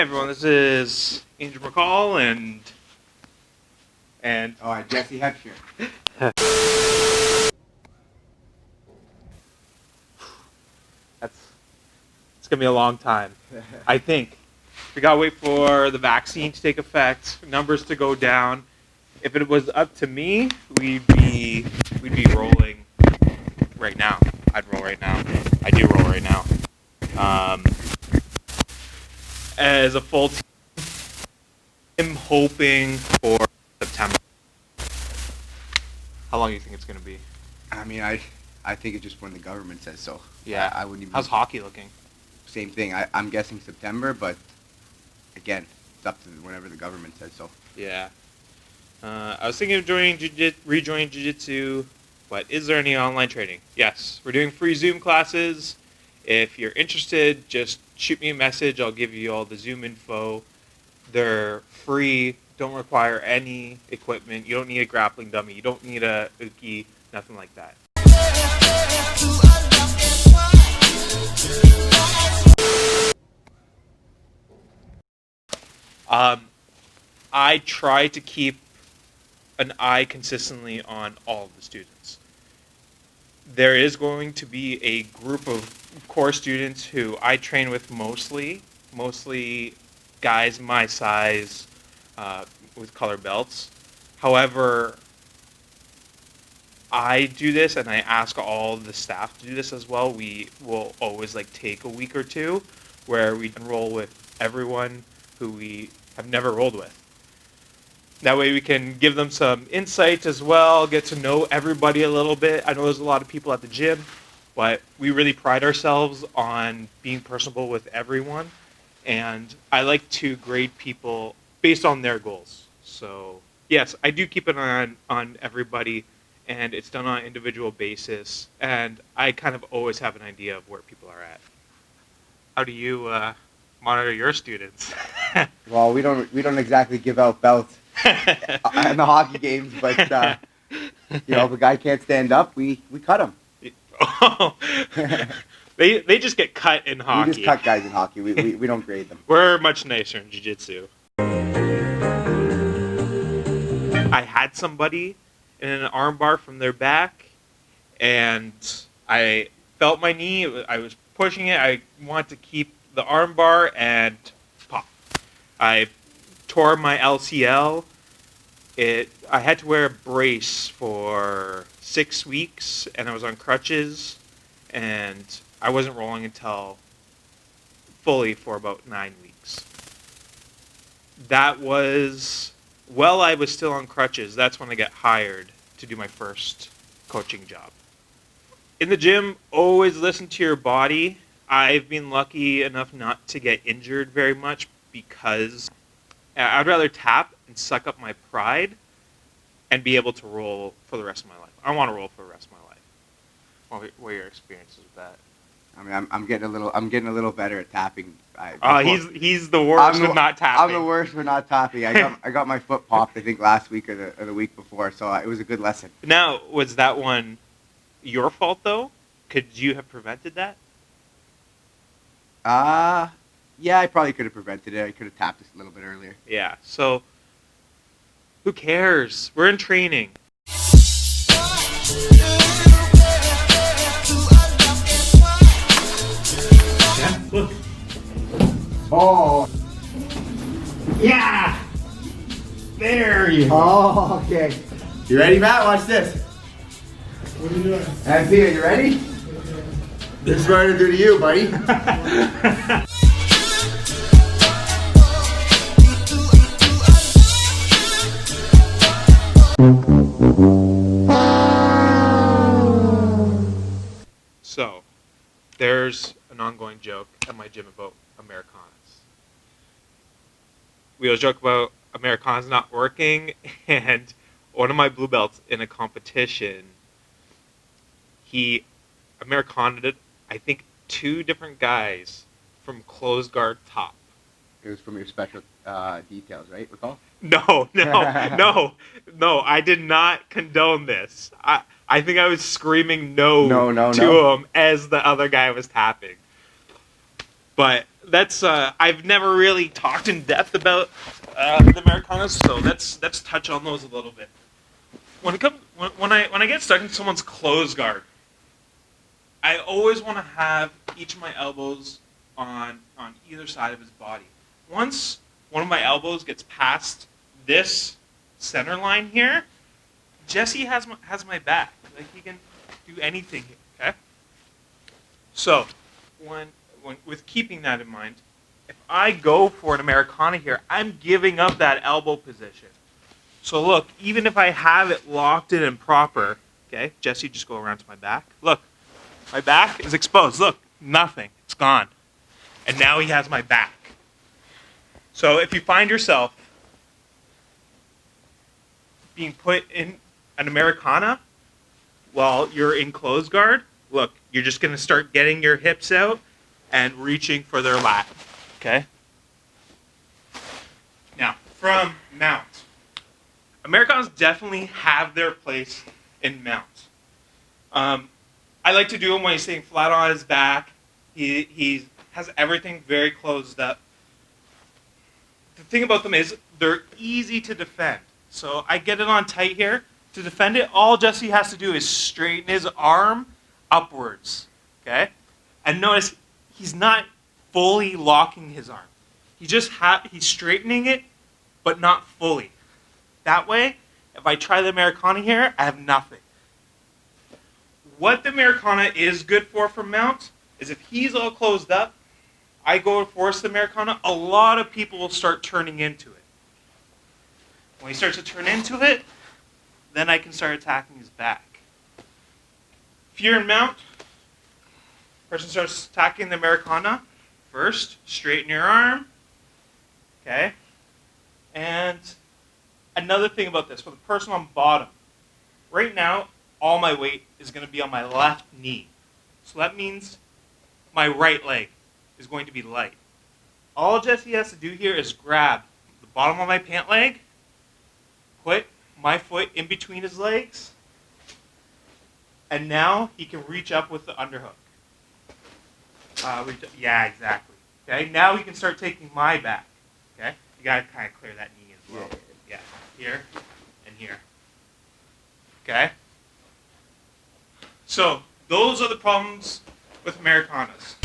Hey everyone, this is Angel McCall and Jesse Hepshire. It's gonna be a long time. I think we gotta wait for the vaccine to take effect, numbers to go down. If it was up to me, we'd be rolling right now. I'd roll right now. I do roll right now. As a full team, I'm hoping for September. How long do you think it's gonna be? I mean, I think it's just when the government says so. Yeah. I wouldn't even. How's hockey looking? Same thing. I'm guessing September, but again, it's up to whenever the government says so. Yeah. I was thinking of rejoining Jiu-Jitsu, but is there any online training? Yes. We're doing free Zoom classes. If you're interested, just shoot me a message. I'll give you all the Zoom info. They're free. Don't require any equipment. You don't need a grappling dummy. You don't need a uke. Nothing like that. I try to keep an eye consistently on all of the students. There is going to be a group of core students who I train with mostly guys my size with color belts. However, I do this and I ask all the staff to do this as well. We will always take a week or two where we enroll with everyone who we have never rolled with. That way we can give them some insights as well, get to know everybody a little bit. I know there's a lot of people at the gym, but we really pride ourselves on being personable with everyone. And I like to grade people based on their goals. So yes, I do keep an eye on everybody, and it's done on an individual basis. And I kind of always have an idea of where people are at. How do you monitor your students? Well, we don't exactly give out belts in the hockey games, but if a guy can't stand up, we cut him. Oh, they just get cut in hockey. We just cut guys in hockey. We don't grade them. We're much nicer in jiu-jitsu. I had somebody in an armbar from their back, and I felt my knee. I was pushing it. I wanted to keep the armbar, and pop. I tore my LCL. I had to wear a brace for 6 weeks, and I was on crutches, and I wasn't rolling until fully for about 9 weeks. That was, while I was still on crutches, that's when I got hired to do my first coaching job. In the gym, always listen to your body. I've been lucky enough not to get injured very much because I'd rather tap and suck up my pride and be able to roll for the rest of my life. I want to roll for the rest of my life. What are your experiences with that? I mean, I'm getting a little better at tapping. He's the worst with not tapping. I'm the worst for not tapping. I got my foot popped, I think, last week or the week before, so it was a good lesson. Now, was that one your fault, though? Could you have prevented that? Yeah, I probably could have prevented it. I could have tapped this a little bit earlier. Yeah, so who cares? We're in training. Yeah, look. Oh. Yeah! There you go. Oh, okay. You ready, Matt? Watch this. What are you doing? Anthea, you ready? This is what I'm going to do to you, buddy. So, there's an ongoing joke at my gym about Americanas. We always joke about Americanas not working, and one of my blue belts in a competition, he Americana'd, I think, 2 different guys from closed guard top. It was from your special details, right? Recall? No, I did not condone this. I think I was screaming no to him as the other guy was tapping. But that's I've never really talked in depth about the Americanas, so let's touch on those a little bit. When I get stuck in someone's closed guard, I always want to have each of my elbows on either side of his body. Once one of my elbows gets past this center line here, Jesse has my back. Like, he can do anything here. Okay. So when with keeping that in mind, if I go for an Americana here, I'm giving up that elbow position. So look, even if I have it locked in and proper, okay, Jesse, just go around to my back. Look, my back is exposed. Look, nothing. It's gone. And now he has my back. So if you find yourself being put in an Americana while you're in closed guard, look, you're just going to start getting your hips out and reaching for their lat. Okay? Now, from mount. Americanas definitely have their place in mount. I like to do him when he's sitting flat on his back. He has everything very closed up. The thing about them is they're easy to defend. So I get it on tight here. To defend it, all Jesse has to do is straighten his arm upwards. Okay? And notice he's not fully locking his arm. He's straightening it, but not fully. That way, if I try the Americana here, I have nothing. What the Americana is good for mount is if he's all closed up, I go to force the Americana, a lot of people will start turning into it. When he starts to turn into it, then I can start attacking his back. If you're in mount, person starts attacking the Americana. First, straighten your arm. Okay? And another thing about this, for the person on bottom, right now, all my weight is going to be on my left knee. So that means my right leg is going to be light. All Jesse has to do here is grab the bottom of my pant leg, put my foot in between his legs, and now he can reach up with the underhook. Yeah, exactly. Okay, now he can start taking my back. Okay, you gotta kind of clear that knee as well. Yeah, here and here. Okay. So those are the problems with Americanas.